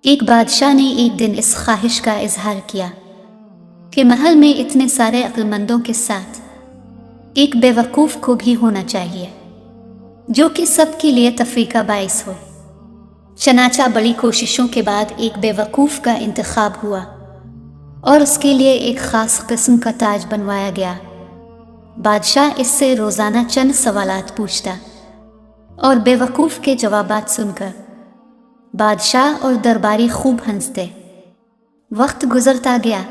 एक बादशाह ने एक दिन इस ख्वाहिश का इजहार किया कि महल में इतने सारे अक्लमंदों के साथ एक बेवकूफ़ को भी होना चाहिए जो कि सबके लिए तफरीह का बाइस हो। चनाचा बड़ी कोशिशों के बाद एक बेवकूफ़ का इंतखाब हुआ और उसके लिए एक ख़ास किस्म का ताज बनवाया गया। बादशाह इससे रोज़ाना चंद सवालात पूछता और बेवकूफ़ के जवाबात सुनकर बादशाह और दरबारी खूब हंसते। वक्त गुजरता गया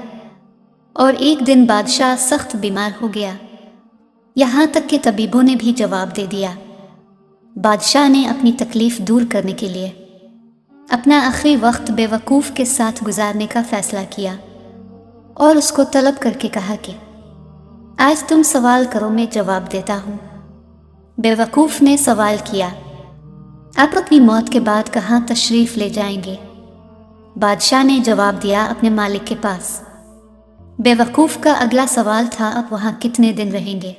और एक दिन बादशाह सख्त बीमार हो गया। यहाँ तक कि तबीबों ने भी जवाब दे दिया। बादशाह ने अपनी तकलीफ़ दूर करने के लिए अपना आखिरी वक्त बेवकूफ़ के साथ गुजारने का फ़ैसला किया और उसको तलब करके कहा कि आज तुम सवाल करो, मैं जवाब देता हूँ। बेवकूफ़ ने सवाल किया, आप अपनी मौत के बाद कहाँ तशरीफ़ ले जाएंगे? बादशाह ने जवाब दिया, अपने मालिक के पास। बेवकूफ़ का अगला सवाल था, आप वहाँ कितने दिन रहेंगे?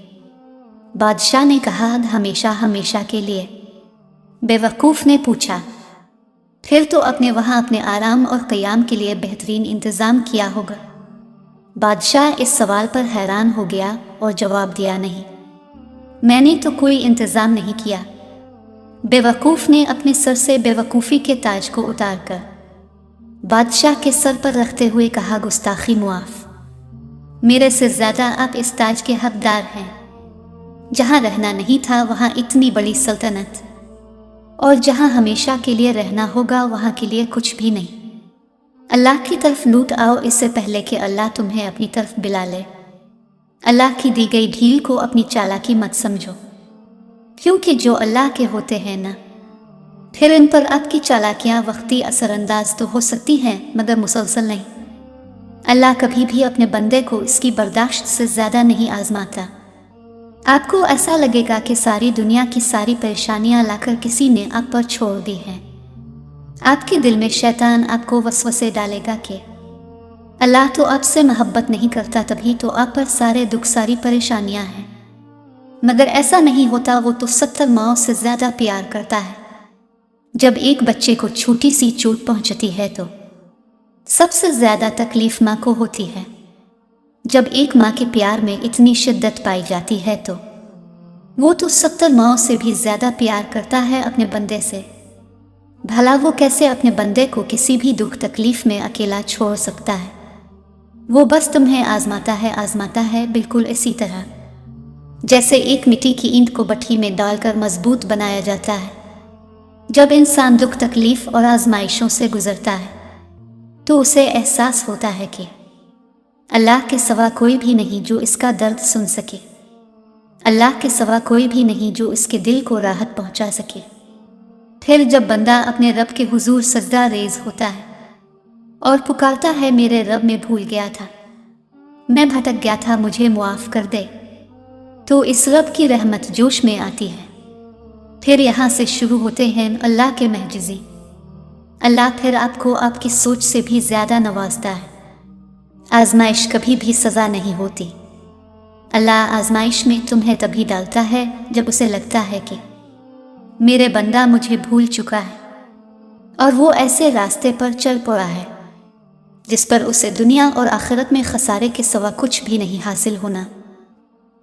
बादशाह ने कहा, हमेशा हमेशा के लिए। बेवकूफ़ ने पूछा, फिर तो अपने वहाँ अपने आराम और क़याम के लिए बेहतरीन इंतज़ाम किया होगा। बादशाह इस सवाल पर हैरान हो गया और जवाब दिया, नहीं, मैंने तो कोई इंतज़ाम नहीं किया। बेवकूफ़ ने अपने सर से बेवकूफ़ी के ताज को उतारकर बादशाह के सर पर रखते हुए कहा, गुस्ताखी मुआफ़, मेरे से ज़्यादा आप इस ताज के हकदार हैं। जहाँ रहना नहीं था वहाँ इतनी बड़ी सल्तनत, और जहाँ हमेशा के लिए रहना होगा वहाँ के लिए कुछ भी नहीं। अल्लाह की तरफ लूट आओ इससे पहले कि अल्लाह तुम्हें अपनी तरफ बुला ले। अल्लाह की दी गई ढील को अपनी चालाकी मत समझो, क्योंकि जो अल्लाह के होते हैं ना, फिर इन पर आपकी चालाकियाँ वक्ती असरअंदाज तो हो सकती हैं मगर मुसलसल नहीं। अल्लाह कभी भी अपने बंदे को इसकी बर्दाश्त से ज़्यादा नहीं आजमाता। आपको ऐसा लगेगा कि सारी दुनिया की सारी परेशानियाँ लाकर किसी ने आप पर छोड़ दी हैं। आपके दिल में शैतान आपको वसवसे डालेगा कि अल्लाह तो आपसे मोहब्बत नहीं करता, तभी तो आप पर सारे दुख सारी परेशानियाँ हैं। मगर ऐसा नहीं होता, वो तो 70 माओं से ज़्यादा प्यार करता है। जब एक बच्चे को छोटी सी चोट पहुंचती है तो सबसे ज़्यादा तकलीफ़ माँ को होती है। जब एक माँ के प्यार में इतनी शिद्दत पाई जाती है तो वो तो 70 माओं से भी ज़्यादा प्यार करता है अपने बंदे से। भला वो कैसे अपने बंदे को किसी भी दुख तकलीफ़ में अकेला छोड़ सकता है? वो बस तुम्हें आजमाता है, बिल्कुल इसी तरह जैसे एक मिट्टी की ईंट को भट्ठी में डालकर मजबूत बनाया जाता है। जब इंसान दुख तकलीफ़ और आजमाइशों से गुजरता है तो उसे एहसास होता है कि अल्लाह के सिवा कोई भी नहीं जो इसका दर्द सुन सके, अल्लाह के सिवा कोई भी नहीं जो इसके दिल को राहत पहुंचा सके। फिर जब बंदा अपने रब के हुजूर सजदा रेज़ होता है और पुकारता है, मेरे रब, मैं भूल गया था, मैं भटक गया था, मुझे मुआफ़ कर दे, तो इस रब की रहमत जोश में आती है। फिर यहाँ से शुरू होते हैं अल्लाह के महज़ी। अल्लाह फिर आपको आपकी सोच से भी ज़्यादा नवाजता है। आजमाइश कभी भी सज़ा नहीं होती। अल्लाह आजमाइश में तुम्हें तभी डालता है जब उसे लगता है कि मेरे बंदा मुझे भूल चुका है और वो ऐसे रास्ते पर चल पड़ा है जिस पर उसे दुनिया और आखिरत में खसारे के सिवा कुछ भी नहीं हासिल होना।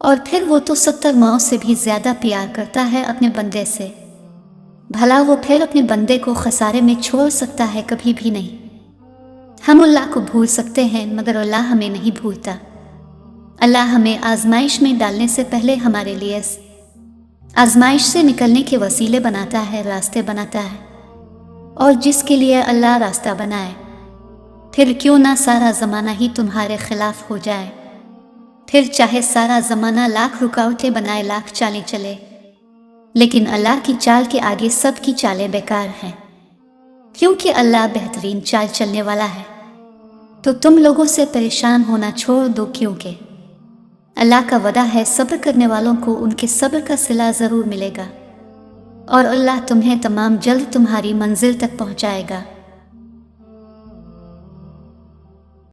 और फिर वो तो 70 माओं से भी ज़्यादा प्यार करता है अपने बंदे से। भला वो फिर अपने बंदे को खसारे में छोड़ सकता है? कभी भी नहीं। हम अल्लाह को भूल सकते हैं मगर अल्लाह हमें नहीं भूलता। अल्लाह हमें आजमाइश में डालने से पहले हमारे लिए आजमाइश से निकलने के वसीले बनाता है, रास्ते बनाता है। और जिसके लिए अल्लाह रास्ता बनाए, फिर क्यों ना सारा ज़माना ही तुम्हारे खिलाफ हो जाए, फिर चाहे सारा ज़माना लाख रुकावटें बनाए, लाख चालें चले, लेकिन अल्लाह की चाल के आगे सब की चालें बेकार हैं, क्योंकि अल्लाह बेहतरीन चाल चलने वाला है। तो तुम लोगों से परेशान होना छोड़ दो, क्योंकि अल्लाह का वदा है, सब्र करने वालों को उनके सब्र का सिला ज़रूर मिलेगा और अल्लाह तुम्हें तमाम जल्द तुम्हारी मंजिल तक पहुँचाएगा।